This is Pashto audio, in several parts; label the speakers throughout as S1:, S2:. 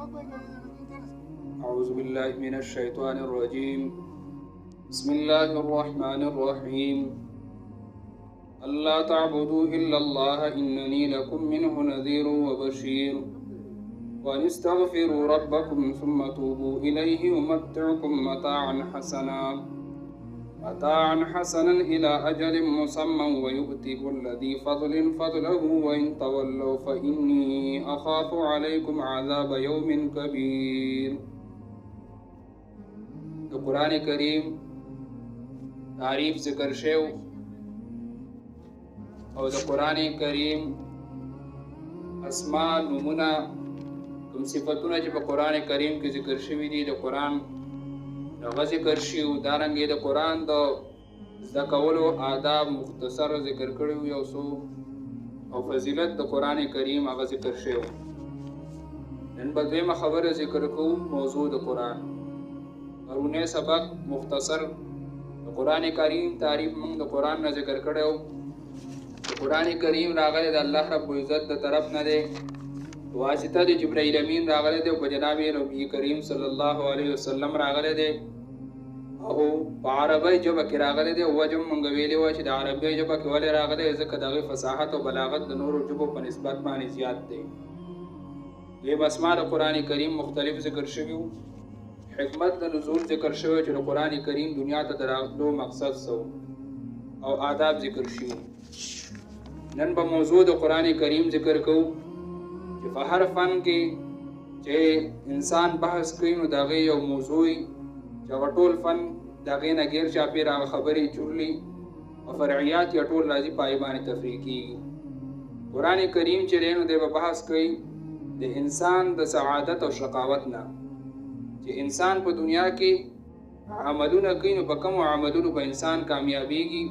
S1: أعوذ بالله من الشيطان الرجيم بسم الله الرحمن الرحيم ألا تعبدوا إلا الله إنني لكم منه نذير وبشير وأن استغفروا ربكم ثم توبوا إليه يمتعكم متاعا حسنا إلى أجل مسمى ويؤتي كل ذي فضل فضله وإن تولوا فإني أخاف عليكم عذاب يوم كبير. القرآن الكريم تعریف ذکر شیو او د قرآن کریم اسماء نمونه کوم صفتونه چې په قرآن کریم کې ذکر شوي دي د قرآن هغه ذکر شیو. دارنګې د قرآن د زده کولو آداب مختصر ذکر کړي یو څو او فضیلت د قرآن کریم هغه ذکر شیو. نن به دویمه خبره ذکر کوم موضوع د قرآن. پرونه سبق مختصر قرآن کریم تعریف موږ د قرآن نه ذکر کړو. قرآن کریم راغلی د الله رب العزت د طرف نه دی، واسطه د جبرائیل امین راغلی دی او په جناب نبی کریم صلی الله علیه وسلم راغلی دی او په عربی ژبه کې راغلی دی. وجه موږ ویلي وو چې د عربی ژبه کې ولې راغلی ځکه دغه فصاحت او بلاغت د نورو ژبو په نسبت باندې زیات دی. دوی اسماء د قرآن کریم مختلف ذکر شوي وو. حکمت د نزول ذکر شوی چې د قرآن کریم دنیا ته د راتلو مقصد سو او آداب ذکر شوي. نن به موضوع د قرآن کریم ذکر کوو چې په هر فن کې چې انسان بحث کوي نو د هغې یو موضوع وي چې هغه ټول فن د هغې نه غیر چاپېره هغه خبرې چورلي او فرعیات یا ټول راځي په هغې باندې تفریح کېږي. قرآن کریم چې دی نو دی به بحث کوي د انسان د سعادت او شقاوت نه، چې انسان په دنیا کې عملونه کوي نو په کومو عملونو به انسان کامیابیږي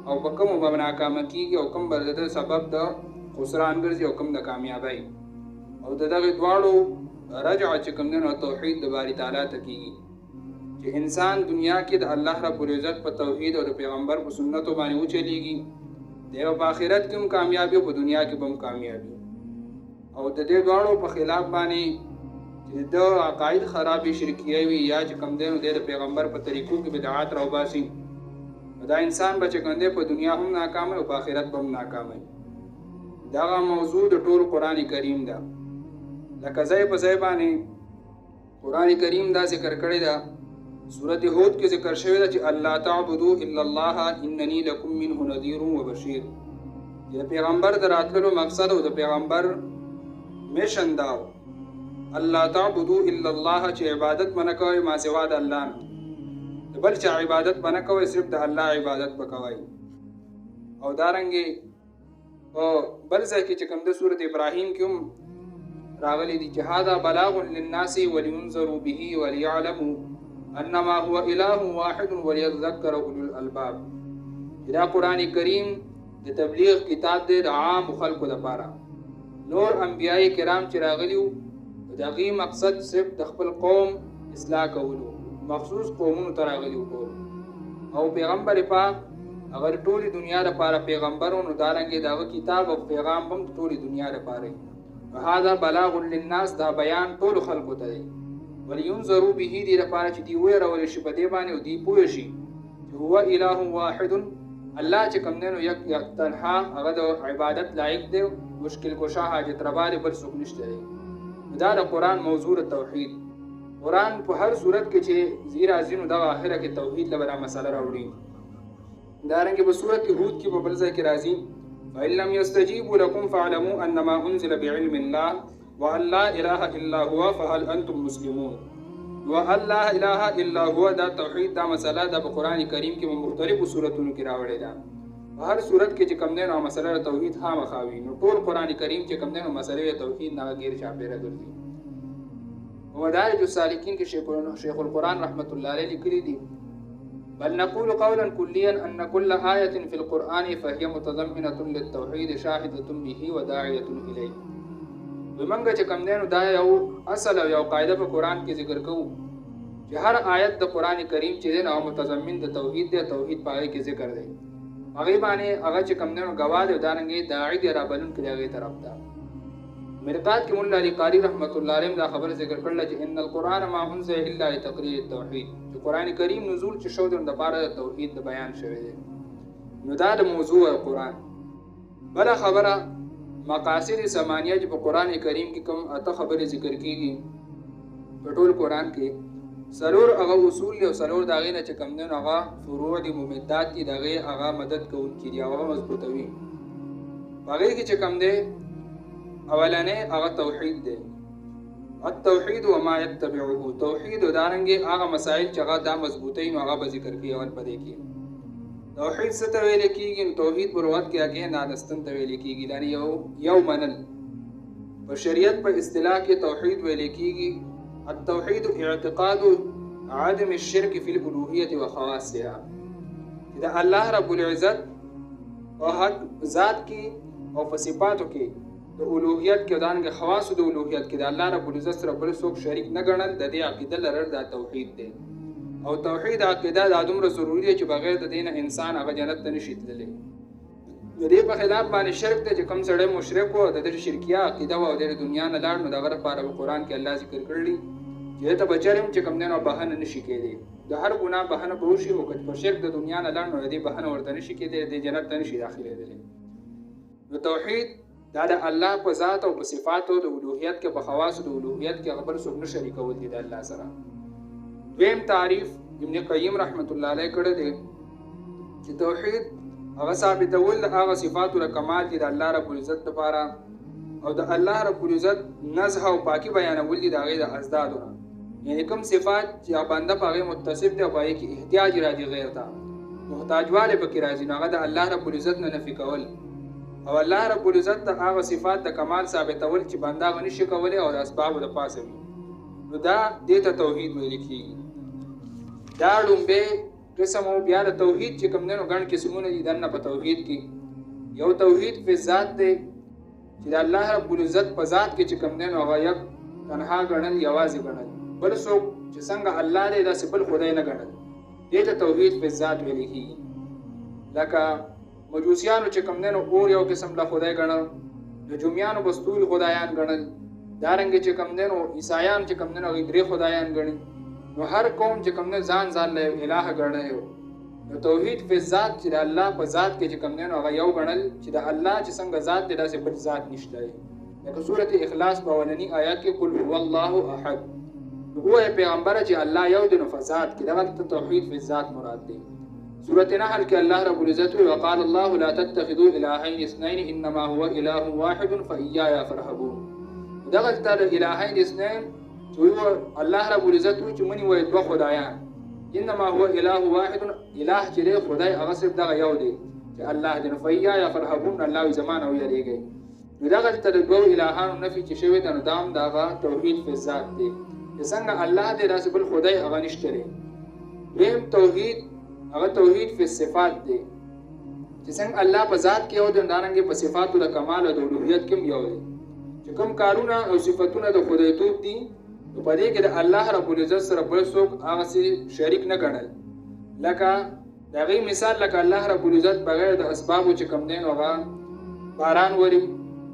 S1: او په کومو به ناکامه کیږي او کوم به د سبب د خسران ګرځي او کوم د کامیابی. او د دغې دواړو رجع چې کوم دی نو توحید د باري تعالی ته کیږي چې انسان دنیا کې د الله رب العزت په توحید او د پیغمبر په سنتو باندې وچلیږي، دی په آخرت کې هم کامیابي او په دنیا کې به هم کامیابي. او د دې دواړو په خلاف باندې چې د عقاید خرابې شرکیه وي یا چې کوم دی نو د پیغمبر په طریقو کې بدعات راوباسي، دا انسان به چې کوم دی په دنیا هم ناکامه او په آخرت به هم ناکامه. دغه موضوع د ټول قرآن کریم ده. لکه ځای په ځای باندې قرآن کریم دا ذکر کړی ده. سورت هود کې ذکر شوی ده چې الله تعبدوا الا الله انني لكم منه نذير وبشير. د پیغمبر د راتللو مقصد او د پیغمبر میشن دا الله تعبدوا الا الله چې عبادت منه کوئ ما سوا د الله نه، بل چې عبادت منه کوئ صرف د الله عبادت وکوئ. او دارنګې په بل ځای کې چې کوم د سورت ابراهیم کې هم راغلی دي چې هذا بلاغ للناس ولينذروا به وليعلموا انما هو اله واحد وليذكر اولو الالباب. دا قرآن کریم د تبلیغ کتاب دی د عام خلکو لپاره. نور انبیای کرام چې راغلي وو د هغې مقصد صرف د خپل قوم اصلاح کولو، مخصوص قومونو ته راغلي وو. او پیغمبر پاک اگر ټولې دنیا لپاره پیغمبر و نو دارنګې د هغه کتاب او پیغام هم ټولې دنیا لپاره وي. هذا بلاغ للناس دا بیان ټولو خلکو ته دی. ولینذروا به دې لپاره چې دوی ویرولی شي په دې باندې او دوی پوه شي چې هو اله واحد، الله چې کوم دی نو یک تنها هغه د عبادت لایق دی، مشکل کشا حاجت روا دی، بل څوک نشته دی. دا د قرآن موضوع توحید. قرآن په هر صورت کې چې زی راځي نو دغه آخره کې توحید لپاره مسله راوړي. دارنګې په صورت هود کې په بل ځای کې راځي فإن لم يستجيبوا لكم فاعلموا أنما أنزل بعلم الله وأن لا إله إلا هو فهل أنتم مسلمون. وأن لا إله إلا هو دا توحید دا مسله دا په قرآن کریم کې مختلفو صورتونو کې راوړې ده. په هر صورت کې چې کوم دی نو مسله توحید خامخا وي. نو ټول قرآن کریم چې کوم دی نو مسله توحید نه غیر چاپېره ګرځي. مدارج السالکین کې شیخ القرآن رحمت الله علیه لیکلي دي بل نقول قولا كليا أن كل آية في القرآن فهي متضمنة للتوحيد شاهدة به وداعية إليه. بمنګه چې کوم دی نو دا یو اصل او یو قاعده په قرآن کې ذکر کوو چې هر آیت د قرآن کریم چې دی نو متضمن د توحید دی، توحید په هغې کې ذکر دی. هغې باندې هغه چې کوم دی نو ګواه دی او دارنګې داعي دی رابلونکی دی هغې طرف ته. مرقات کې مولا علی قاری رحمت الله علیه دا خبر ذکر کړل چې ان القرآن ما انزل الا لتقریر التوحید، چې قرآن کریم نزول چې شو د لپاره د توحید د بیان شوی دی. نو دا د موضوع قرآن. بل خبره مقاصد ثمانیه چې په قرآن کریم کې کوم اته خبرې ذکر کیږي په ټول قرآن کې، سلور هغه اصول او سلور داغې نه چې کوم دین هغه فروع دي ممدات دي، دغه هغه مدد کوونکي دي او مضبوطوي. هغه کې چې کوم دی اولنې هغه توحید دی. التوحید و ما يتبعه، توحید او دارنګي هغه مسائل چې هغه دا مضبوطي نو هغه به ذکر کوي اول پدې کې. توحید څه ته ویل کېږي؟ توحید په لغت کې هغه نادستن ته ویل کېږي، یعنی یو منل. په شریعت په اصطلاح کې توحید ویل کېږي التوحید اعتقاد عدم الشرك في الالوهیه وخواصها، دا الله رب العزت او حق ذات کې او په صفاتو کې د اولوهیت کې دانګه خواص د اولوهیت کې د الله رب العزت سره بل څوک شریک نه ګڼل، د دې عقیده لرل دا توحید دی. او توحید عقیده دا دومره ضروری دی چې بغیر د دین انسان هغه جنت ته نشي تللی. د دې په خلاف باندې شرک ته چې کوم سړی مشرک و د دې شرکیه عقیده و او د دنیا نه لاړ، نو دغه لپاره په قرآن کې الله ذکر کړی چې ته بچرم چې کوم دین او بهانه نشي کېدی، د هر ګناه بهانه به وشي او که شرک د دنیا نه لاړ نو دې بهانه ورته نشي کېدی، د جنت ته نشي داخلېدلی. نو توحید دا د الله په ذات او په صفاتو د اولوهیت کې په خواص د اولوهیت کې خبر څوک نه شریکول دي د الله سره. دویم تعریف ابن قیم رحمت الله علیه کړی دی چې توحید هغه ثابتول د هغه صفاتو د کمال دي د الله رب العزت لپاره، او د الله رب العزت نزه او پاکي بیانول دي د هغې د ازدادونه، یعنی کوم صفات چې بنده په هغې متصف دی او په هغې کې احتیاج راځي غیر ته محتاجوالی پکې راځي، نو هغه د الله رب العزت نه نفي کول، او الله رب العزت د هغه صفات د کمال ثابتول چې بنده هغه نشي کولی او د اسبابو د پاسه وي، نو دا دې ته توحید ویل کېږي. دا لومبی قسم او بیا د توحید چې کوم دی نو ګڼ قسمونه دي دننه په توحید کې. یو توحید فی ذات دی چې د الله رب العزت په ذات کې چې کوم دی نو هغه یک تنها ګڼل، یوازې ګڼل، بل څوک چې څنګه الله دی داسې بل خدای نه ګڼل، دې ته توحید فی ذات ویل کېږي. لکه مجوسیانو چې کوم دی نو اور یو قسم له خدای ګڼل، د جومیانو به ستوري خدایان ګڼل، دارنګې چې کوم دی نو عیسایان چې کوم دی نو هغوی درې خدایان ګڼي، نو هر قوم چې کوم دی ځان له الهه ګڼلی و. نو توحید فی ذات چې د الله په ذات کې چې کوم دی نو هغه یو ګڼل چې د الله چې څنګه ذات دی داسې بل ذات نشته دی. لکه سورت اخلاص په اولني آیات کې قل هو الله احد، نو ووایه پیغمبره چې الله یو دی نو په ذات کې دغلته توحید فی ذات مراد دی. سورة نحل کې الله رب العزت وقال الله لا تتخذوا الهين اثنين انما هو اله واحد فاياي فارهبون، دغلته د الهین اثنين چې الله رب العزت چې منی وایي دوه خدایان، انما هو اله واحد، اله چې دی خدای هغه صرف دغه یو دی چې الله دی، نو فاياي فارهبون الله زمان او یریږي. نو دغلته د دوه الهانو نفي چې شوی دی نو دا هم دغه توحید فی ذات دی چې څنګه الله دی داسې بل خدای هغه نشته دی. دویم توحید هغه توحید فی صفات دی چې څنګه الله په ذات کې یو دی دارنګې په صفاتو د کمال او د الوهیت کې هم یو دی، چې کوم کارونه او صفتونه د خدایتوب دي نو په دې کې د الله رب العزت سره بل څوک هغسې شریک نه ګڼل. لکه د هغې مثال لکه الله رب العزت بغیر د اسبابو چې کوم دی نو هغه باران وري،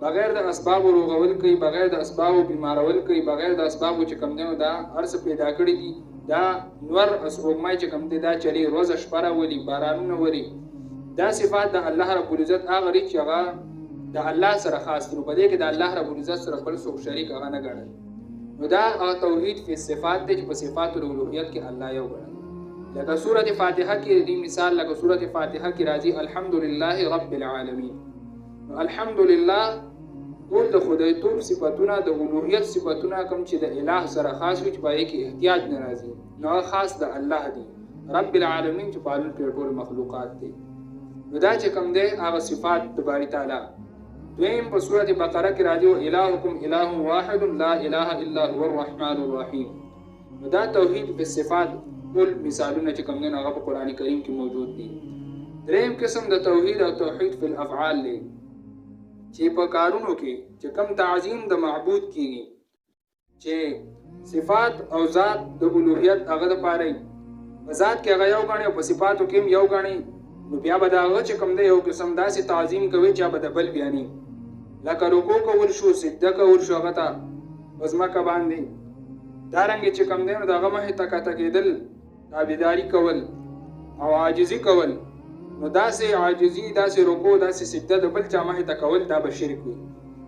S1: بغیر د اسبابو روغول کوي، بغیر د اسبابو بیمارول کوي، بغیر د اسبابو چې کوم دی نو دا هر څه پیدا کړي دي، دا نور سپوږمۍ چې کوم دی دا چلی روزه شپه راولي، بارانونه وري، دا صفات د الله رب العزت هغه لري چې هغه د الله سره خاص دي، په دې کې د الله رب العزت سره بل څوک شریک هغه نه ګڼل. نو دا توحید فی صفات دی چې په صفاتو د الوهیت کې الله یو ګڼل. لکه سورة فاتحه کې دې مثال لکه سورة فاتحه کې راځي الحمدلله رب العالمین، الحمدلله ټول د خدایتوب صفتونه د الوهیت صفتونه کوم چې د الہ سره خاص وي چې په هغې کې احتیاج نه راځي نو هغه خاص د الله دی، رب العالمین چې پالونکی د ټول مخلوقات دی. نو دا چې کوم دی هغه صفات د باری تعالی. دویم په سورة بقره کې راځي الهکم اله واحد لا اله الا هو الرحمن الرحیم. نو دا توحید په صفات ټول مثالونه چې کوم دی هغه په قرآن کریم کې موجود دي. دریم قسم د توحید او توحید فی الافعال دی چې په کارونو کې چې کوم تعظیم د معبود کېږي چې صفات او ذات د الوهیت هغه دپاره په ذات کې هغه یو ګڼي او په صفاتو کې هم یو ګڼي، نو بیا به د هغه چې کوم دی یو قسم داسې تعظیم کوي چې به د بل بیاني. لکه رکوع کول شو، سجده کول شو هغه ته په ځمکه باندې، دارنګې چې کوم دی نو د هغه مخې ته کته کېدل، تابعداري کول او عاجزي کول، نو داسې عاجزي، داسې رکوع، داسې سجده د بل چا مخې ته کول دا به شرک وي.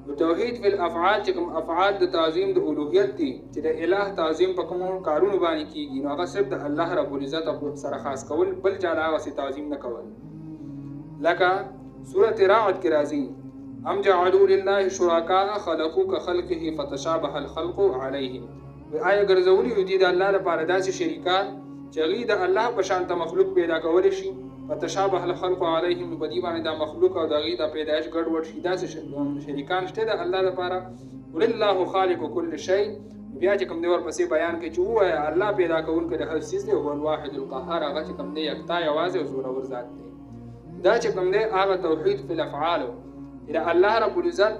S1: نو توحید فی الافعال چې کوم افعال د تعظیم د الوهیت دي چې د الہ تعظیم په کومو کارونو باندې کېږي، نو هغه صرف د الله رب العزت سره خاص کول، بل چا د هغسې تعظیم نه کول. لکه سورة رعد کې راځي ام جعلوا لله شرکاء خلقوا كخلقه فتشابه الخلق علیهم، آیا ګرځولي دي د الله لپاره داسې شریکان چې هغوی د الله په شانته مخلوق پیدا کولی شي، فتشابه الخلق علیهم، په دې باندې دا مخلوق او د هغوی د پیدایش ګډوډ شي، داسې شریکان شته د الله لپاره. قل الله خالق كل شيء، بیا چې کوم دی ورپسې بیان کوي چې ووایه الله پیدا کوونکی د هر څیز دی، هو الواحد القهار، هغه چې کوم دی یکتا یوازې او زورور ذات دی. دا چې کوم دی هغه توحید فی الافعالو چې د الله رب العزت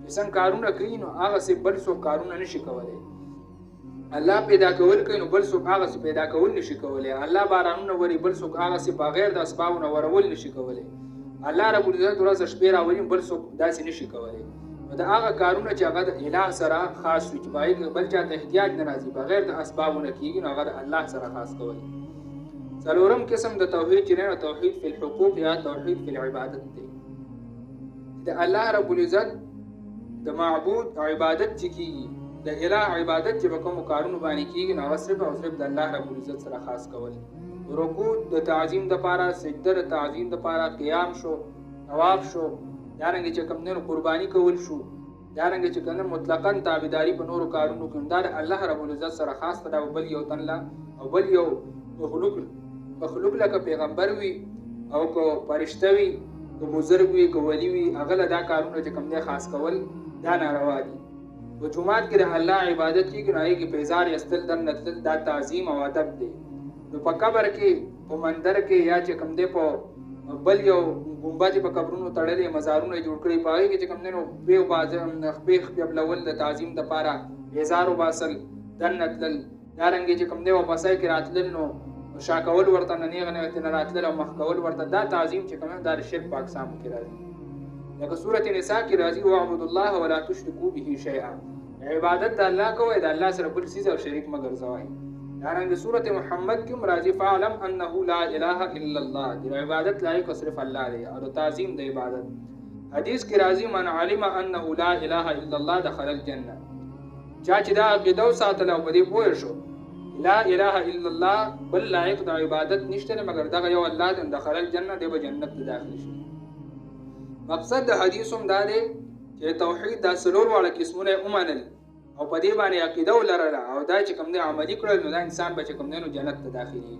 S1: چې څنګه کارونه کوي نو هغسې بل څوک کارونه نشي کولی. الله پیدا کول کوي نو بل څوک هغسې پیدا کول نشي کولی. الله بارانونه وري، بل څوک هغسې بغیر د اسبابونه ورول نشي کولی. الله رب العزت ورځ شپې راولي، بل څوک داسې نشي کولی. نو د هغه کارونه چې هغه د الہ سره خاص وي، چې باید بل چا ته احتیاج نه راځي، بغیر د اسبابونه کېږي، نو هغه د الله سره خاص کول. څلورم قسم د توحید چې نه توحید فی الحقوق یا توحید فی العبادت دی. د الله رب العزت د معبود عبادت چې کېږي، د الہ عبادت چې په کومو کارونو باندې کېږي، نو هغه صرف او صرف د الله رب العزت سره خاص کول. رکوع د تعظیم دپاره، سجده د تعظیم دپاره، قیام شو، طواف شو، دارنګې چې کوم دی نو قرباني کول شو، دارنګې چې کوم دی مطلقاً تابعداري په نورو کارونو کې، دا د الله رب العزت سره خاص ده، او بل یو تن له او بل یو مخلوق لکه پیغمبر وي او که فرشته وي، که بزرګ وي، که ولی وي، هغه له دا کارونه چې کوم دی خاص کول دا ناروا دي. په جومات کې د الله عبادت کېږي نو هغې کې پیزار ایستل، دننه تلل، دا تعظیم او ادب دی. نو په قبر کې، په مندر کې، یا چې کوم دی په بل یو ګمبد په قبرونو تړلې مزارونه جوړ کړي، په هغې کې چې کوم دی نو خپې قبلول د تعظیم دپاره، پیزار وباسل، دننه تلل، دارنګې چې کوم دی واپسۍ کې راتلل نو شا کول ورته، نه نیغه نه راتلل او مخ کول ورته، دا تعظیم چې کوم دی دا د شرک په اقسامو کې راځي. لکه سورة نساء کې راځي واعبدوا الله ولا تشركوا به شیئا، عبادت د الله کوئ، د الله سره بل څیز او شریک مه ګرځوئ. دارنګه سورة محمد کې هم راځي فاعلم انه لا اله الا الله، د عبادت لایق صرف الله دی او د تعظیم د عبادت. حدیث کې راځي من علم انه لا اله الا الله دخل الجنه، چا چې دا عقیده وساتله او په دې پوه شو لا اله الا الله بل لایق د عبادت نشته مګر دغه یو الله دی، دخل الجنه، دی به جنت ته داخل شي. مقصد د حدیث هم دا دی چې توحید دا څلور واړه قسمونه یې ومنل او په دې باندې عقیده ولرله او دا چې کوم دی عملي کړل، نو دا انسان به چې کوم دی نو جنت ته داخلېږي.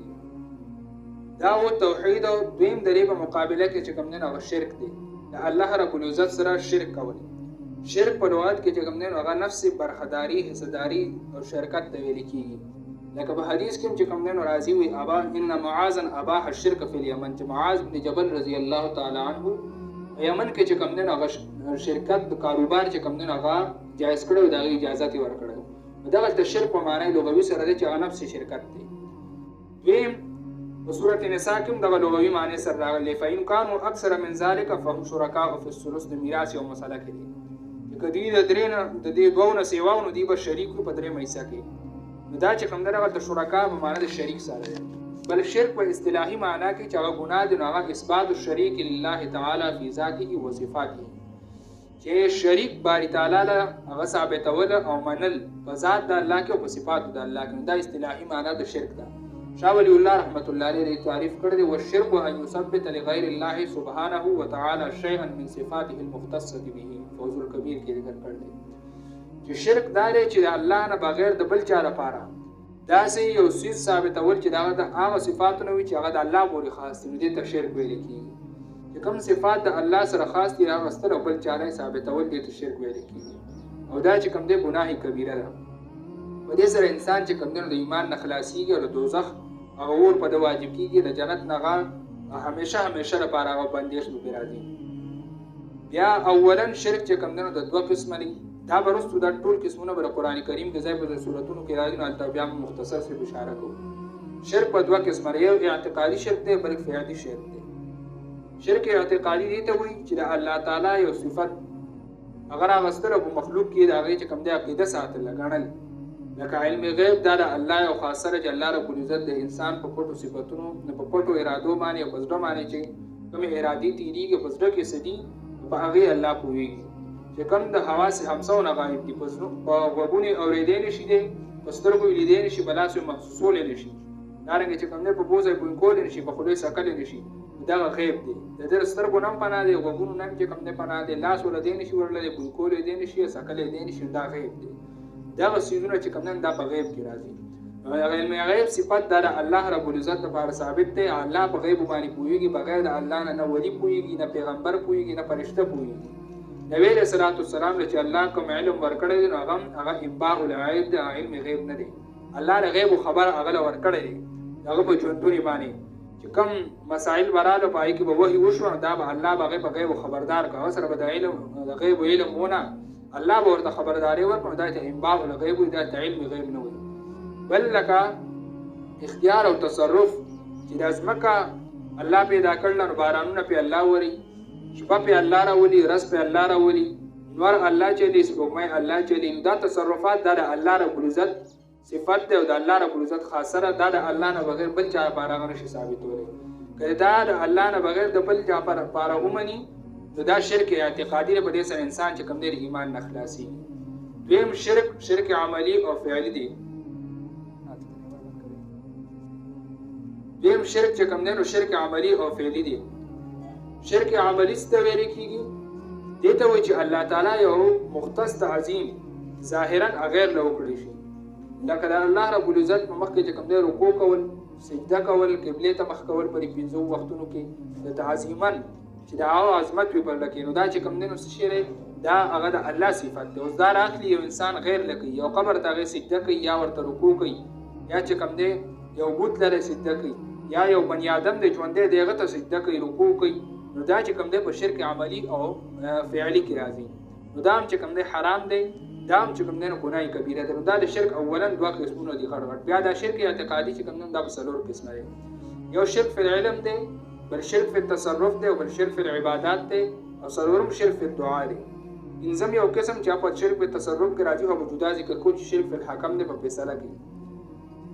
S1: دا و توحید. او دویم د دې په مقابله کې چې کوم دی نو هغه شرک دی، د الله رب العزت سره شرک کول. شرک په لغت کې چې کوم دی نو هغه نفس برخداري، حصداري او شرکت ته ویل کېږي. لکه په حدیث کې چې کوم دی نو راځي وي ان معاذ اباح الشرک فی الیمن، چې معاذ بن جبل رضی الله تعالی عنه یمن کې چې کوم دی نو هغه شرکت د کاروبار چې کوم دی نو هغه جایز کړی او د هغې اجازت یې ورکړی. دغلته شرک په معنی لغوي سره دی چې هغه نفس شرکت دی. دویم په سورة نساء کې هم دغه لغوي معنی سره راغلی فإن كانوا أكثر من ذلك فهم شرکاء فی الثلث، د میراث یو مسله کې دی چې که دوی د دې دوو نه سیوا نو دوی به شریک وي په درېیمه حصه کې. نو دا چې کوم دی دغلته شرکا په معنی د شریک سره دی. بل شرک په اصطلاحي معنا کې چې هغه ګناه دی نو هغه اثبات الشریک لله تعالی فی ذاته و صفاته، چې شریک باری تعالی له هغه ثابتول او منل په ذات د الله کې او په صفاتو د الله کې، دا اصطلاحي معنا د شرک ده. شاه ولی الله رحمت الله علیه تعریف کړی دی والشرک ان یثبت لغیر الله سبحانه وتعالى شیئا من صفاته المختصه به، فوز الکبیر کې ذکر کړی چې شرک دا دی چې د الله نه بغیر د بل چا لپاره داسې یو څیز ثابتول چې دغه د هغه صفاتو نه وي چې هغه د الله پورې خاص دي، نو دې ته شرک ویل کېږي. چې کوم صفات د الله سره خاص دي هغه ستر او بل چا نه ثابتول دې ته شرک ویل کېږي. او دا چې کوم دی ګناه کبیره ده. په دې سره انسان چې کوم دی نو د ایمان نه خلاصېږي او د دوزخ هغه اور په ده واجب کېږي، د جنت نه هغه همیشه لپاره هغه بندیش به پرې راځي. بیا اولا شرک چې کوم دی نو د دوه قسمه دي، دا برستو دا ټول قسمونه به قرآن کریم کې ځای په سورتونو کې راځي، نو هلته بیا مختصر صرف اشاره کوو. شرک په دوه قسمه دی، یو اعتقادي شرک دی، بل فعلي شرک دی. شرک اعتقادي دې ته وایي چې د الله تعالی یو صفت هغه راغستل په مخلوق کې د هغې چې کوم دی عقیده ساتله ګڼل. لکه علم غیب دا د الله یو خاص سره چې الله رب العزت د انسان په پټو صفتونو په پټو ارادو باندې او په زړه باندې چې کومې ارادې تېرېږي په زړه کې څه دي په هغې الله پوهېږي. چې کوم د حواس همسو نه غایب دي په غوږونو یې اورېدی نه شي دی، په سترګو یې لیدی نه شي، په لاسو یې محسوسولی نه شي، دارنګې چې کوم دی په بوزه یې بوی کولی نه شي، په خوله یې څکلی نه شي، دغه غیب دی. د ده د سترګو نه هم پناه دی، غوږونو نه هم چې کوم دی پناه دی، لاس ورله دی نه شي ورلی، بوی کولی دی نه شي، څکلی دی نه شي، دا غیب دی. دغه څیزونه چې کوم دی دا په غیب کې راځي. علم غیب صفت دا د الله رب العزت لپاره ثابت دی. الله په غیب باندې پوهېږي، بغیر د الله نه نه ولي پوهېږي، نه پیغمبر پوهېږي، نه فرشته پوهېږي. نبي علیه صلات والسلام له چې الله کوم علم ورکړی دی نو هغه انباء الغیب دی، علم غیب نه دی. الله د غیب خبر هغه له ورکړی دی هغه په ژوندوني باندې چې کوم مسایل به راغله په هغې کې به وحي وشو نو دا به الله به هغې په غیب خبردار کړه. هغه سره به د غیب علم ونه الله به ورته خبرداری ورکړو، دا ته انباء الغیب وي، دا ته علم غیب نه وي. بل لکه اختیار او تصرف چې د ځمکه الله پیدا کړله نو بارانونه پې الله وري، شپه پې الله راولي، ورځ پې الله راولي، نور الله چلی، سپوږمۍ الله چلی. دا تصرفات دا د الله رب العزت صفت دی او د الله رب العزت خاصره دا د الله نه بغیر بل چا لپاره هغه نشي ثابتولی. که دا د الله نه بغیر د بل چا لپاره ومني نو دا شرک اعتقادي دی، په دې سره انسان چې کوم دی د ایمان نه خلاصېږي. دویم شرک عملي او فعلي دی. دویم شرک چې کوم دی نو شرک عملي او فعلي دی. شرک عملي څه ته ویل کېږي؟ دې ته وایي چې الله تعالی یو مختص تعظیم ظاهرا غیر له وکړی شي، لکه د الله رب العزت په مخ کې چې کوم دی رکوع کول، سجده کول، قبلې ته مخ کول په 5 وختونو کې د تعظیما چې د هغه عظمت وي پر لکې، نو دا چې کوم دی نو څه شی دی دا هغه د الله صفت دی. اوس دا راخلي یو انسان غیر له کوي، یو قبر ته هغې سجده کوي یا ورته رکوع کوي، یا چې کوم دی یو بوت لره سجده کوي، یا یو بني آدم دی ژوندی دی هغه ته سجده کوي، رکوع کوي، نو دا چې کوم دی په شرک عملي او فعلي کې راځي. نو دا هم چې کوم دی حرام دی، دا هم چې کوم دی نو ګناه کبیره ده. نو دا د شرک اولا 2 قسمونه دي غټ غټ. بیا دا شرک اعتقادي چې کوم دی دا په 4 قسمه دی. یو شرک فی العلم دی، بل شرک فی التصرف دی، او بل شرک فی العبادات دی، او څلورم شرک فی الدعا دی. پنځم یو قسم چې په شرک فی التصرف کې راځي او موجوده ذکر کو چې شرک فی الحکم دی په فیصله کې.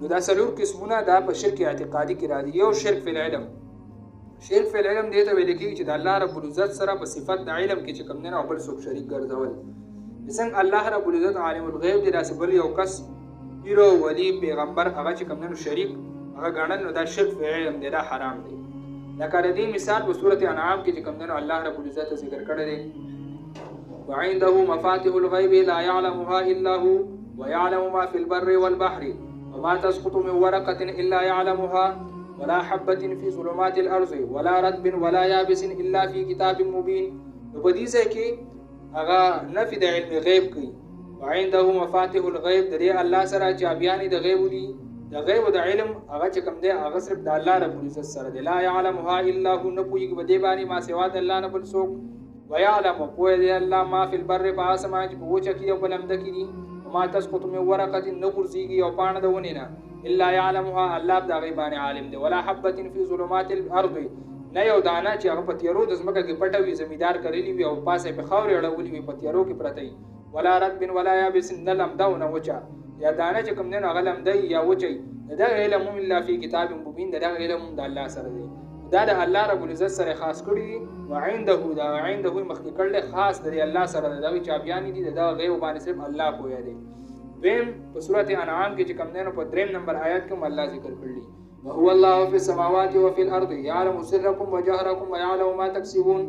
S1: نو دا 4 قسمونه دا په شرک اعتقادي کې راځي. یو شرک فی العلم. شرک فی العلم دی ته ویل کېږي چې د الله رب العزت سره په صفت د علم کې چې کوم دی نو بل څوک شریک ګرځول. څنګه الله رب العزت عالم الغیب دی، داسې بل یو کس پیر او ولی پیغمبر هغه چې کوم دی نو شریک هغه ګڼل، نو دا شرک فی علم دی، دا حرام دی. لکه د دې مثال په سورة انعام کې چې کوم دی نو الله رب العزت ذکر کړی دی وعنده مفاتيح الغيب لا يعلمها الا هو ويعلم ما في البر والبحر وما تسقط من ورقة الا يعلمها ولا حبة في ظلمات الارض ولا رطب ولا يابس الا في كتاب مبين. نو په دې ځای کې هغه نفي د علم غیب کوي. وعنده مفاتيح الغیب د دې الله سره چابیانې د غیب دي، د غیب د علم هغه چې کوم دی هغه صرف د الله رب العزت سره دی. لا يعلمها الا هو، نه پوهېږي په دې باندې ما سوا د الله نه بل څوک. ويعلم پوهه دی الله ما فی البر په آسمان چې په وچه کې او په لمده کې دي. وما تسقط من ورقة نه غورځېږي یو پاڼه د ونې نه الا يعلمها، الله د هغې باندې عالم دی. ولا حبة فی ظلمات الارض، نه یو دانه چې هغه په تیارو د ځمکه کې پټه وي، زمیندار کرلی وي او پاسه یې په خاورې اړولي وي، په تیارو کې پرته وي. ولا رطب ولا یابس، نه لمده او نه وچه، یا دانه چې کوم دی نو هغه لمده یا وچه. د دغه علم هم الا فی کتاب مبین، د دغه علم هم د الله سره دی، دا د الله رب العزت سره خاص کړي دي. وعنده دا عنده مخکې کړل خاص د الله سره د دغه چابیانې دي، د دغه غیب باندې صرف الله پوهه دی. دویم په سورة انعام کې چې کوم دی نو په 3 نمبر آیات کې هم الله ذکر کړلی وهو الله فی السماوات وفي الارض يعلم سركم وجهركم ويعلم ما تكسبون.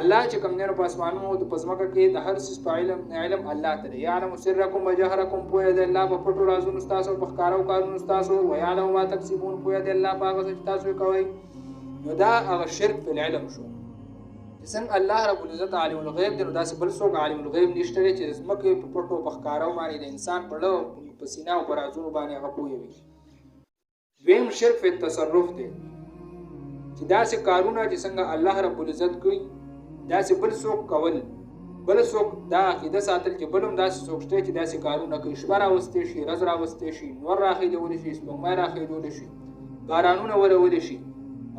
S1: الله چې کوم دی نو په اسمانونو او په ځمکه کې د هر څه په علم الله ته دی. يعلم سركم وجهركم، پوهه دی الله په پټو رازونو ستاسو، په ښکارو کارونو ستاسو. ويعلم ما تكسبون، پوهه دی الله په هغه څه چې تاسو کوئ. نو دا هغه شرک فی العلم شو. څنګه الله رب العزت عالم الغیب دی نو داسې بل څوک عالم الغیب نشته دی چې د ځمکې په پټو په ښکارو باندې د انسان په زړه په سینه او په رازونو باندې هغه پوهه وي. دویم شرک فی التصرف دی چې داسې کارونه چې څنګه الله رب العزت کوي داسې بل څوک کول، بل څوک دا عقیده ساتل چې بل هم داسې څوک شته چې داسې کارونه کوي. شپه راوستی شي، ورځ راوستی شي، نور راخېدولی شي، سپوږمۍ راخېدولی شي، بارانونه ورولی شي،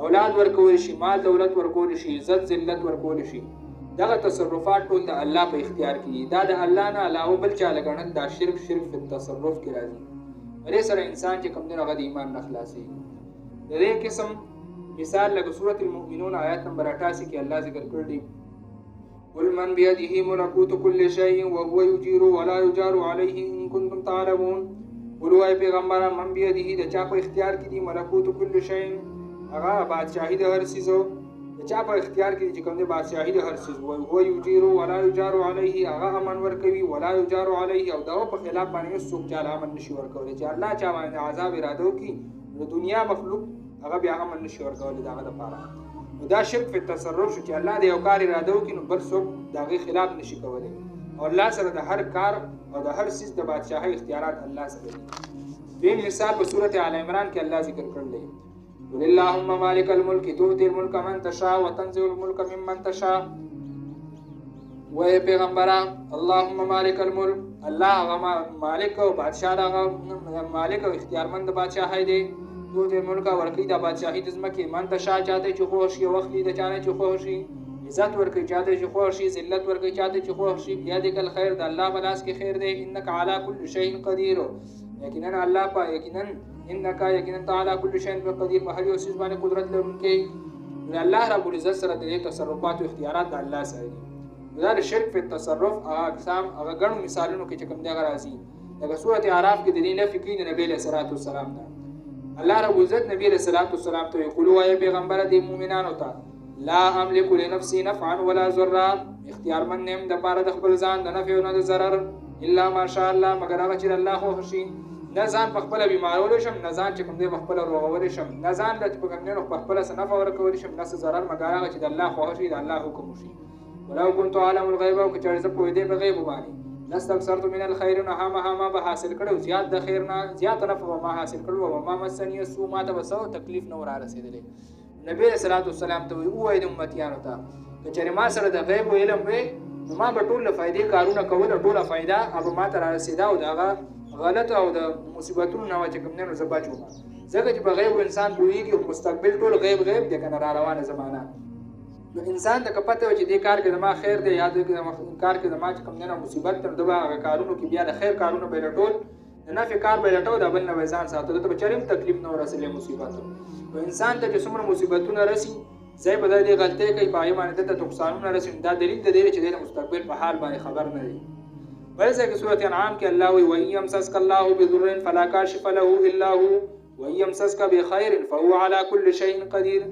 S1: اولاد ورکول شي، مال دولت ورکول شي، عزت ذلت ورکول شي. دغه تصرفات ټول د الله په اختیار کې دي. دا د الله نه علاوه بل چا لګڼل دا شرک په تصرف کې راځي. ولې سره انسان چې کوم دی هغه د ایمان نه خلاصي. د دې قسم مثال لکه سورۃ المؤمنون آیات نمبر 88 کې الله ذکر کړی قل من بيده ملكوت كل شيء وهو يجير ولا يجار عليه ان كنتم تعلمون. قل واي پیغمبر من بيده د چا په اختیار کې دي ملکوت كل شيء هغه بادشاہي د هر سيزو د چا په اختیار کې چې کوم دی بادشاہي د هر سيز وي هو يجير ولا يجار عليه هغه امن ورکوي ولا يجار عليه او دا په خلاف باندې څوک چا امن نشي ورکولای چې الله چا باندې عذاب اراده وکي د دنیا مخلوق هغه بیا امن نشي ورکولای دغه لپاره. دا شرک په تصرف شو چې الله د یو کار اراده وکړي نو بل څوک دغه خلاف نشي کولای او الله سره د هر کار او د هر سیس د بادشاہي اختیارات الله سره دي. دین مثال په سورۃ آل عمران کې الله ذکر کړل قل اللهم مالک الملک تؤتي الملك من تشاء وتنزع الملك ممن تشاء. وای پیغمبران اللهم مالک الملک الله هغه مالک او بادشاہ هغه مالک او اختیارمند بادشاہ دی. تو د ملک ورکی د بادشاہي د ځمکې من تشاء چاته چې خوښ شي وخت د چانه چې خوښ شي عزت ورکی چاته چې خوښ شي ذلت ورکی چاته چې خوښ شي بیا د کل خیر د الله بلاس کې خیر دی. انک علی کل شیء قدیر یقینا الله په یقینا تعالی کل شیء قدیر په هر یو څه باندې قدرت لرونکی. الله رب العزت سره د تصرفات او اختیارات د الله سره دي. دا شرک په تصرف اقسام هغه ګڼو مثالونو کې چې کوم دی راځي لکه سورۃ اعراف کې د دې نفي کې د نبی له صلوات والسلام نه الله رب العزت نبی علیہ الصلوۃ والسلام ته یقول یا پیغمبر دی مومنانو ته لا املک لنفسي نفعا ولا ضرا اختیار من نیم د پاره د خپل ځان د نفع او د ضرر الا ماشاء الله مگر هغه چې الله خو شي. نه ځان په خپل بیمارول شم نه ځان چې کوم دی په خپل روغول شم نه ځان د په کوم نه په خپل نفع ورکول شم نه ضرر مگر هغه چې د الله خو شي د الله حکم شي. ولو كنت عالم الغیب او چې زه په دې په غیب باندې نستكثرت من الخير ما به حاصل کړو زیات د خیر نه زیات نفع ما حاصل کړو او ما مسنی سو ما ته وسو تکلیف نه ور رسیدلې. نبی صلی الله علیه وسلم ته وایي د امتیانو ته چې ما سره د غیب علم وي ما به ټول فائدې کارونه کول ټول فائدہ اب ما ته رسیدا او دغه غلط او د مصیبتونو نه چې کوم نه زباچو ځکه چې په غیب انسان پوهیږي مستقبل ټول غیب د کنه را روانه زمانہ نو انسان د کپته چې دې کار کې د ما خیر دی یاد کې د کار کې د ما کوم نه مصیبت تر دغه کارونو کې بیا د خیر کارونو به لټول د نفع کار به لټول د بل نه ځان ساتل ته بچریم تکلیف نه ورسېلې مصیبت او انسان ته چې څومره مصیبتونه راسي ځای په دې غلطۍ کوي پای باندې ته نقصانونه راسي دا دلیل د دې چې د مستقبل په حال باندې خبر نه دی. ولذلك سورۃ انعام کې الله وی وَيَمْسَسْكَ اللَّهُ بِضُرٍّ فَلَا كَاشِفَ لَهُ إِلَّا هُوَ وَيَمْسَسْكَ بِخَيْرٍ فَهُوَ عَلَى كُلِّ شَيْءٍ قَدِيرٌ.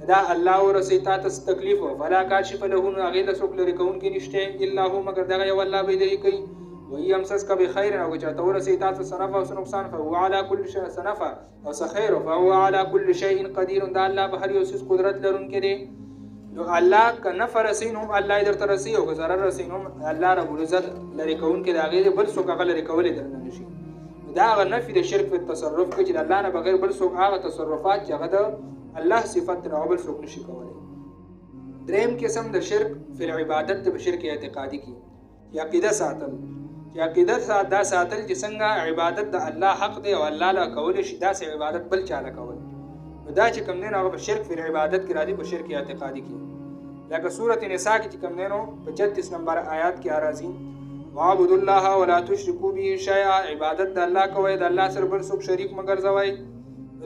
S1: دا الله ورسې تا ته تکلیف فلا کاشف له هغه له څوک لري کون کې نشته الا هو مگر دغه یو الله به لري کوي. ويمسسك بخير او چاته ورسې تا ته صنفه او نقصان فهو على كل شيء صنفه او خير فهو على كل شيء قدير. دا الله به هر یو څه قدرت لرونکی دی. نو الله ک نفر رسینهم الله درته رسی او ضرر رسینهم الله رب العزت لري کون کې دا غیر بل څوک هغه لري کولې درنه نشي. دا غ نفي د شرک په تصرف کې چې الله نه بغیر بل څوک هغه تصرفات چې هغه الله صفات نه بل څوک نشي کولای. دریم قسم د شرک فی العبادت د شرک اعتقادي کی یا عقیده ساتل چې عقیده دا ساتل چې څنګه عبادت د الله حق دی او الله لا کول شي دا سه عبادت بل چاله کول دا چې کوم نه هغه شرک فی العبادت کې راځي په شرک اعتقادي کی لکه سورۃ النساء کې کوم نه 35 نمبر آیات کې راځي وعبدوا الله ولا تشركوا به شيئا عبادت د الله کوي د الله سره بل څوک شریک مگر زوی.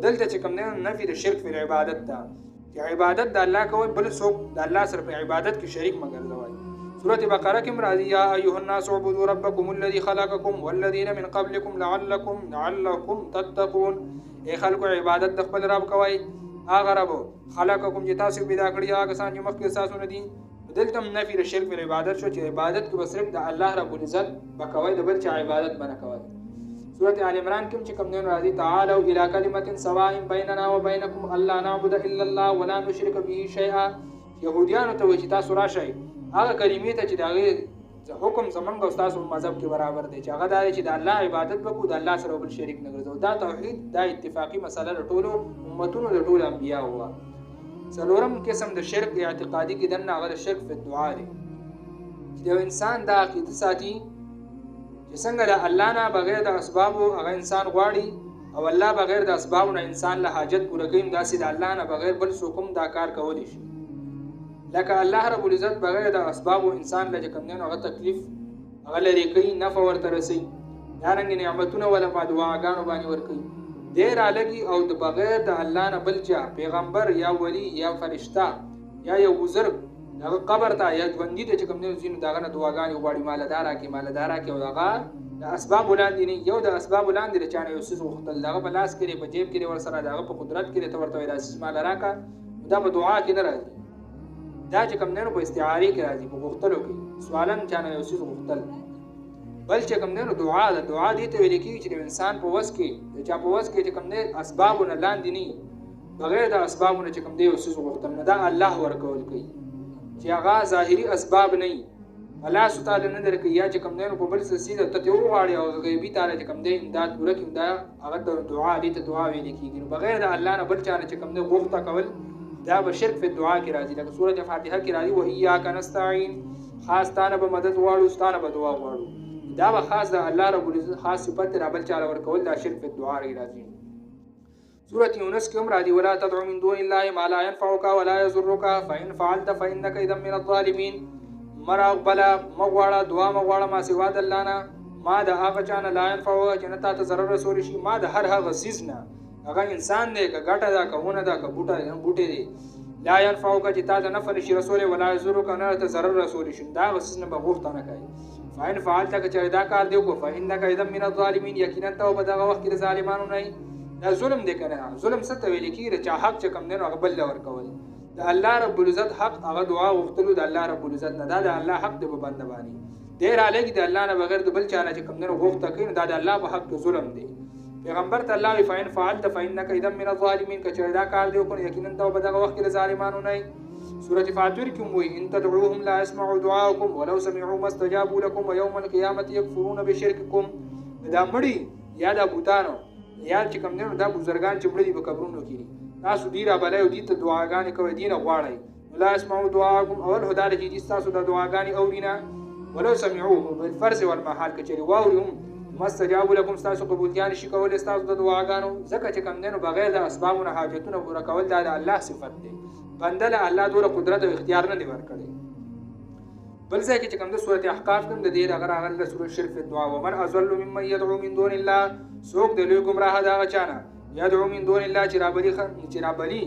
S1: دلته چې کوم نه نفي د شرک فی العبادت دا چې عبادت د الله کوي بل څوک د الله سره په عبادت کې شریک مگر زوی. سورۃ بقره کې راځي یا ایها الناس اعبدوا ربکم الذی خلقکم والذین من قبلکم لعلکم تتقون. ای خلکو عبادت د خپل رب کوي هغه رب خلقکم چې تاسو پیدا کړی هغه څنګه چې مخکې تاسو نه دي. دلته نفي د شرک فی العبادت شو چې عبادت کې صرف د الله رب العزت بکوي د بل چا عبادت بنه کوي. سورۃ آل عمران کې چې کوم نه راځي تعالوا الی کلمۃ سواء بیننا وبینکم الا نعبد الا الله ولا نشرک به شیئا. يهوديانو ته چې تاسو راشئ هغه کلمې ته چې دغه حکم زمونږ او تاسو مذهب کې برابر دی چې هغه دا چې د الله عبادت وکړو د الله سره بل شریک نه ګرځو. دا توحید دا اتفاقی مسله د ټولو امتونو د ټولو انبیا هوا. څلورم قسم د شرک اعتقادي کې دنه هغه شرک په دعا دی چې د انسان د عقیده ساتي چې څنګه د الله نه بغیر د اسبابو هغه انسان غواړي او الله بغیر د اسبابو نه انسان له حاجت پوره کوي داسې د الله نه بغیر بل څوک هم دا کار کولی شي. لکه الله رب العزت بغیر د اسبابو انسان له کوم نه هغه تکلیف هغه لري کوي نفع ورته رسي دارنګ نعمتونه ولا په دعاګانو باندې ورکوي ډېر الګي او د بغیر د الله نه بل چا پیغمبر یا ولی یا فرشتہ یا یو بزرگ هغه قبر ته یا ژوندۍ ته چې کوم نه زینو داغه نه دعاګانې غواړي مالدارا کې او هغه د اسباب ولاندې نه یو د اسباب ولاندې د چانه یو څه وختل دغه په لاس کې په جیب کې ور سره دغه په قدرت کې ته ورته وایي مال راکا دا په دعا کې نه راځي دا چې کوم نه په استعاره کې راځي په وختلو کې سوالن چانه یو څه وختل بل چې کوم نه دعا دي ته ویل کېږي چې انسان په وس کې د چا په وس کې چې کوم نه اسبابونه لاندې نه بغیر د اسبابونه چې کوم دی یو څه وختل نه دا الله ورکول کوي چې هغه ظاهري اسباب نه الله تعالی نه درکې یا چې کوم نه په بل څه سیده ته وغواړي او غیبي تعالی چې کوم دی امداد ورکې دا هغه دعا دي ته دعا ویل کېږي بغیر د الله نه بل چا چې کوم نه غوښته کول دا به شرک په دعا کې راځي لکه سورۃ فاتحه کې راځي و ایاک نستعين خاص تانه به مدد غواړو ستانه به دعا غواړو دا به خاص د الله رب العزت خاص صفت را بل چا ورکول دا شرک په دعا راځي سورة یونس کې هم راځي ولا تدعو من دون الله ما لا ينفعك ولا يضرك فإن فعلت فإنك إذا من الظالمين مرغ بلا مغواړه دعا مغواړه ما سوا د الله نه ما د هغه چا نه لا ينفعك چې نه تا ته ضرر رسول شي ما د هر هغه څیز نه هغه انسان دی که ګټه ده که ونه ده که بوټی دی لا ينفعك چې تا ته نفع نشي رسولی ولا يضرك نه ته ضرر رسولی شي دا هغه څیز نه به غوښته نه کوي فإن فعلت که چېرې دا کار دی وکړو فإنك إذا من الظالمین یقینا ته به دغه وخت کې د ظالمانو نه دا ظلم دی کنه ظلم څه ته ویل کېږي چا حق چې کوم دی نو هغه بل ورکول د الله رب العزت حق هغه دعا غوښتلو د الله رب العزت نه دا د الله حق دی په بنده باندې ډېر الګي د الله نه بغیر د بل چا نه چې کوم دی غوښته کوي دا د الله په حق کې ظلم دی پیغمبر ته الله فإن فعلت فإنك إذا من الظالمين که چېرې دا کار دی وکړو یقینا ته به دغه وخت کې د ظالمانو نه سورة فاطر کې وایي ان تدعوهم لا يسمعوا دعاءكم ولو سمعوا ما استجابوا لكم ويوم القيامة يكفرون بشرككم دا مړي یا د بوتانو یا چې کوم نه دا بزرګان چې مړي په قبرونو کې تاسو دی را بلای او دې ته دعاګانې کوي دینه غواړي لا يسمعوا دعاءكم اول هدايه چې تاسو د دعاګانې اورینا ولو سمعوه بالفرض والمحال کچري واوري هم مستجابوا لكم تاسو قبوليان شي کول تاسو د دعاګانو ځکه چې کوم نه بغیر د اسبابونو حاجتونو پوره کول دا د الله صفت دی بندل الله دوره قدرت او اختیار نه دی ورکړي بل ځکه چې کوم د سورۃ احقاف کوم د دې هغه سورۃ شرف دعا ومن ازل ممن يدعو من دون الله سوق د لوی گمراه دا غچانه يدعو من دون الله چې رابلی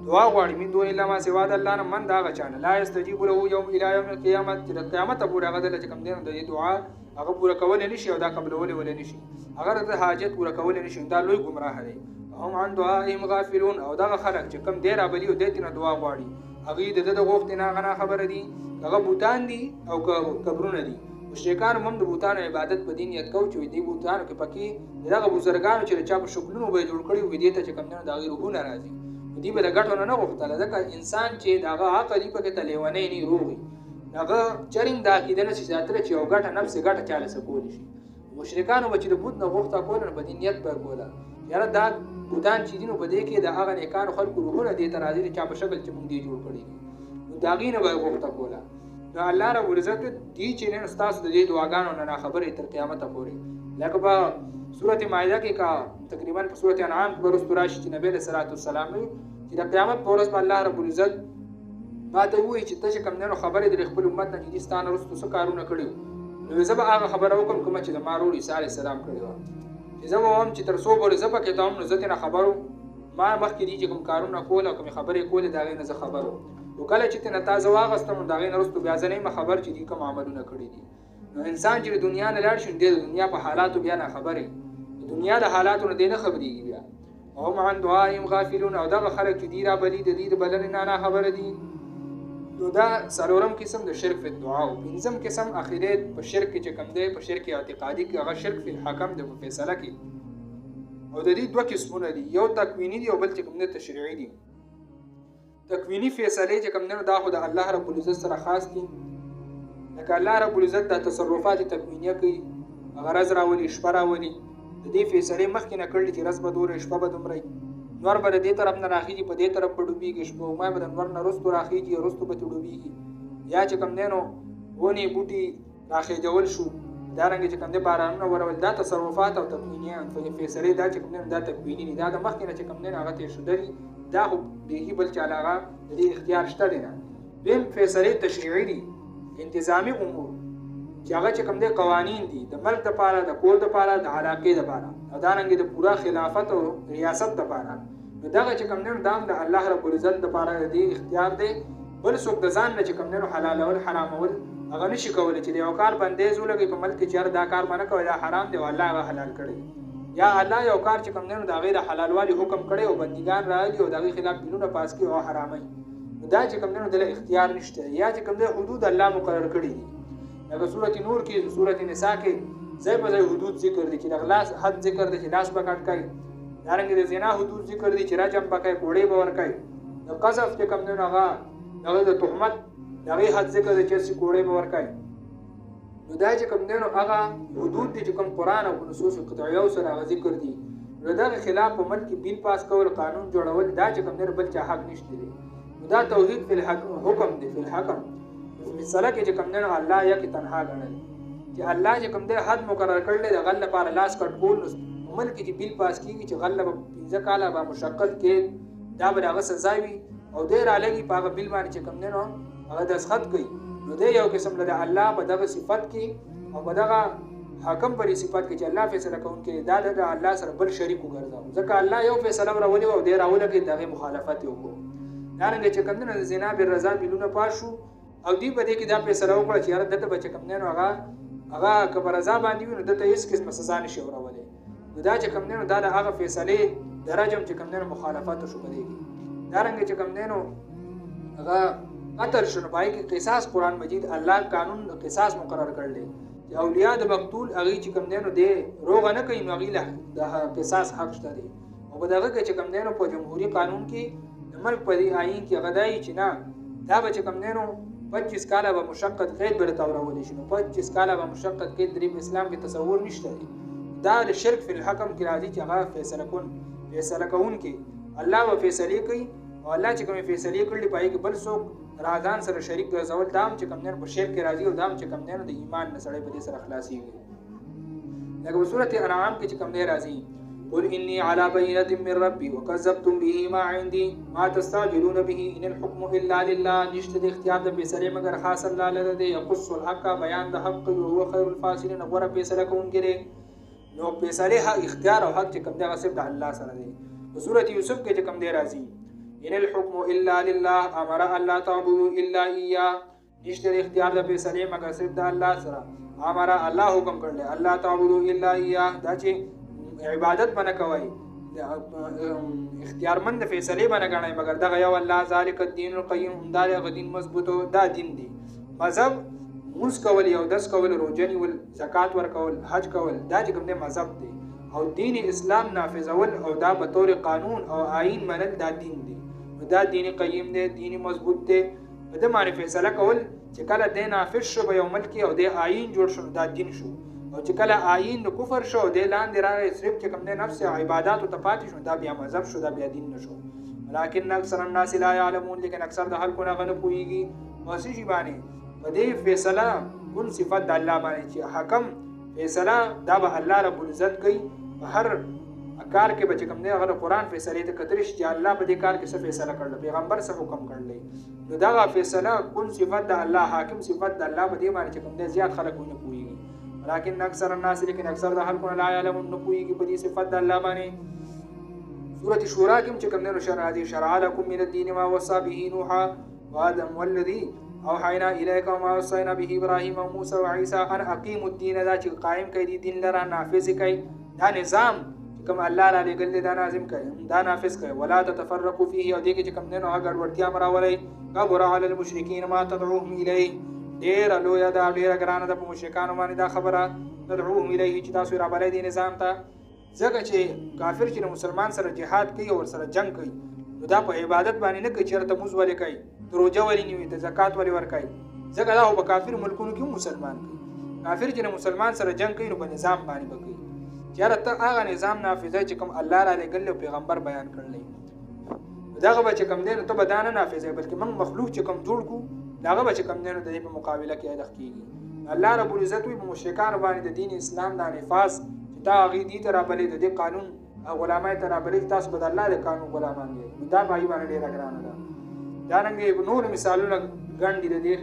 S1: دعا غواړي من دون الله ما سوا د الله نه من دا غچانه لا يستجيب له يوم الى يوم القيامه چې د قیامت پورې هغه د کوم دین د دعا هغه پوره کول نشي او دا قبلول ول نشي هغه د حاجت پوره کول نشي دا لوی گمراه دی هم عن دعائهم غافلون او دا خلک چې کم ډیر ابلی او دته نه دعا غواړي هغه د غوښت نه غنا خبره دي هغه بوتان دي او قبرونه دي مشرکان هم د بوتان عبادت په دین یت کو چې دی بوتان کې پکې دغه بزرګانو چې چا په شکلونو به جوړ کړي وي دي ته چې کم نه دا غیرونه راځي دی به د غټو نه غوښتل ځکه انسان چې دغه عقل په کې تلیونې نه روغي هغه چرین دا کېدنه چې ذاتره چې او غټه نفس غټه چاله سکول شي مشرکانو چې د بوت نه غوښته کول نه په دینیت پر کوله یاره دا بوتان چې دینو په دې کې د هغه نیکانو خلکو روحونه دې ته راځي چې په شکل چې مونږ دې جوړ کړی نو دا غینه به غوښته کوله نو الله رب العزت دې چې نه استاد د دې دعاګانو نه خبرې تر قیامت پورې لکه په سورۃ مائده کې کا تقریبا په سورۃ انعام کې ورسره راشي چې نبی صلی الله علیه وسلم چې د قیامت پر ورځ الله رب العزت ما ته وایي چې ته کوم نه خبرې د خپل امت نه دې ستانه رسو څه کارونه کړیو نو زه به هغه خبره وکم کوم چې د مارو عیسی علیه السلام کړیو زه هم چې تر څو پورې زه پکې ته هم نو زه نه خبرو ما مخکې دي چې کوم کارونه کول او کوم خبرې کول دا غي نه زه خبرو وکاله چې ته تازه واغستم دا غي نه رسو بیا ځنې ما خبر چې دي کوم عملونه کړی دي نو انسان چې دنیا نه لاړ شي د دنیا په حالاتو بیا نه خبرې دنیا د حالاتو نه نه خبرېږي بیا او عن دعائهم غافلون او دا خلک چې دی را بلی د دې بلنه نه خبر دي نو دا سلورم قسم د شرک په دعا او پنځم قسم اخیرت په شرک کې کم دی په شرک اعتقادي کې هغه شرک په حکم د فیصله کې او د دې دوه قسمونه دي یو تکوینی دي او بل کوم نه تشریعي دي تکوینی فیصله چې کوم نه دا خو د الله رب العزت سره خاص دي لکه الله رب العزت د تصرفات تکوینیه کوي غرض راولي شپه راولي د دې فیصله مخکې نه کړل چې رس به دوره شپه به دومره نور به دې طرف نه راخیږي په دې طرف په ډوبېږي شپه ما به د نور نه رستو راخیږي رستو به ډوبېږي یا چې کوم نه نو ونی بوټي راخېجول شو دا رنګ چې کوم دې بارانونه ورول دا تصرفات او تکوینیه فیصله دا چې کوم نه دا تکوینی دا د مخکې نه چې کوم نه هغه ته شو دا خو به بل چاله د اختیار شته دی نه
S2: دویم فیصلې تشریعي دي انتظامی امور چې هغه چې کوم دي قوانین دي د ملک لپاره د کور لپاره د علاقې لپاره او دارنګه د پورا خلافت او ریاست لپاره نو دغه چې کوم دي دام د الله رب العزت لپاره دی اختیار دی بل څوک د ځان نه چې کوم دي حلال او حرامول هغه نشي کولای چې د یو کار بندیز ولګي په ملک کې چې دا کار باندې کوي دا حرام دی او الله هغه حلال کړی یا الله یو کار چې کوم دي دا غیر حلال والی حکم کړي او بندګان راځي او دغه خلاف بلونه پاس کوي او حرامي دا چې کوم دي د اختیار نشته یا چې کوم دي حدود الله مقرر کړی دي لکه سورۃ نور کې سورۃ نساء کې ځای په ځای حدود ذکر دي چې د غلاس حد ذکر دي چې لاس پکړ کوي دارنګه د زنا حدود ذکر دي چې راجم پکې کوړې باور کوي د قذف چې کوم دي هغه د تهمت دغه حد ذکر دي چې کوړې باور کوي نو دا چې کوم دي هغه حدود دي چې کوم قران او نصوص قطعیه سره هغه ذکر دي نو دا خلاف په ملک بیل پاس کول قانون جوړول دا چې کوم دي بل چا حق نشته دي دا توحید فی الحکم حکم دی فی الحکم مثلا کې چې کوم دی الله یا کې تنها غنل چې الله چې کوم دی حد مقرر کړل د غل لپاره لاس کټ کول ملک چې بیل پاس کیږي چې غل په 15 کاله به مشقت کې دا به هغه سزا وي او ډیر علیږي په هغه بیل باندې چې کوم دی نو هغه دسخط کوي نو دی یو قسم له الله په دغه صفت کې او په دغه حکم پر صفت کې چې الله فیصله کوونکی دا د الله سره بل شریک وګرځاو ځکه الله یو فیصله راولي او دی راوله کې دغه مخالفت وکړو دارنګه چې کوم دی زنا بالرضا بلونه پاشو او دی په دې کې دا فیصله وکړه چې یاره دته بچ کم نه هغه کبر رضا باندې وي نو دته هیڅ قسم سزا نشي ورولې نو دا چې کم نه دا د هغه فیصله درجه چې کم نه مخالفت شو بده کې دارنګه چې کم نه هغه قتل شنو پای کې قصاص قران مجید الله قانون قصاص مقرر کړل چې اولیاء د مقتول هغه چې کم نه دی روغ نه کوي نو غیله د قصاص حق شته دی او په دغه کې چې کم نه په جمهوریت قانون کې ملک په دی آئین کې غدای چې نه دا به کم نه 25 کاله به مشقت قید بر تورول شي 25 کاله به مشقت قید دریم اسلام کې تصور نشته دا د شرک فی الحکم کې راځي چې هغه فیصله کوون کې الله و فیصله کوي او الله چې کوم فیصله کړي پای کې بل څوک راځان سره شریک ګرځول دام چې کم نه په شرک کې راځي او دام چې کم نه د ایمان نه سره په دې سره خلاصي وي لکه سورۃ انعام کې چې کم نه راځي قل إني على بينة من ربي وكذبتم به ما عندي ما تستعجلون به إن الحكم إلا لله نشته اختیار د فیصله مگر خاص الله لره دی يقص الحق بیان د حق او هو خير الفاصلين غره فیصله کوونکی نو فیصله اختیار او حق چې کوم دی غصب د الله سره دی په سورۃ یوسف کې چې کوم دی راځي ان الحكم الا لله امر الله تعبدوا الا اياه نشته اختیار د فیصله مگر صرف د الله سره امر الله حکم کړل الله تعبدوا الا اياه دا چې عبادت بنه کوي اختیارمند فیصله بنه غنای مگر دغه یو الله ذالک الدین القیم دا غدین مضبوطو دا دین دی مذهب موس کول یو دس کول روزنی ول زکات ور کول حج کول دا چې کوم دی مذهب دی او دین اسلام نافذول او دا به طور قانون او آئین منل دا دین دی دا دین قیم دی دین مضبوط دی په دې معنی فیصله کول چې کله د نافذ شو به یو ملک او د آئین جوړ شو دا دین شو او چې کله آئین د کفر شو د لاندې راغی صرف چې کوم نه نفس عبادت او تپاتې شو دا بیا مذهب شو دا بیا دین نشو ولکن اکثر الناس لا يعلمون لیکن اکثر د خلکو نه غنه پويږي واسي شي باندې په دې فیصله کون صفات د الله باندې چې حکم فیصله دا به الله رب العزت کوي په هر کار کې به کوم نه غره قران فیصله ته کترش چې الله په دې کار کې څه فیصله کړل پیغمبر څه حکم کړل نو دا فیصله کون صفات د الله حاکم صفات د الله په دې باندې چې کوم نه زیات خلک نه پويږي لكن اکثر الناس لیکن اکثر د خلکو لا علمون نو پويږي په دې صفات د الله باندې سورۃ شورا کې چې کوم نه شرع دي شرع لكم من الدين ما وصى به نوح وآدم والذي اوحينا اليك وما وصينا به ابراهيم وموسى وعيسى ان اقيموا الدين دا چې قائم کړي دین لره نافذ کړي دا نظام کوم الله را لګل دا نازم کړي دا نافذ کړي ولا تتفرقوا فيه او دې کې کوم نه هغه ورتیا مراولي کبر على المشركين ما تدعوهم اليه ډیر لویا دا ډیر ګرانه د مشرکانو باندې دا خبره تدعوهم الیه چې تاسو را بلای دي نظام ته ځکه چې کافر چې مسلمان سره جهاد کوي او سره جنگ کوي نو دا په عبادت باندې نه کوي چې ته موږ ولې کوي روزه ولې نیوي ته زکات ولې ور کوي ځکه دا په کافر ملکونو کې مسلمان کوي کافر چې مسلمان سره جنگ کوي نو په نظام باندې کوي چې ته هغه نظام نافذ چې کوم الله را لګل پیغمبر بیان کړل داغه به کوم دین ته بدانه نافذ بلکې من مخلوق چې کوم جوړ کو داغه به کوم دین د دې په مقابله کې ادخ کیږي الله رب العزت په مشرکان باندې د دین اسلام د نفاذ چې دا غي دي تر بلې د قانون غلامای تر بلې تاسو بد الله د قانون غلامان دي دا پای باندې ډیر ګرانه ده دا رنګ نور مثالونه ګڼ دي د دې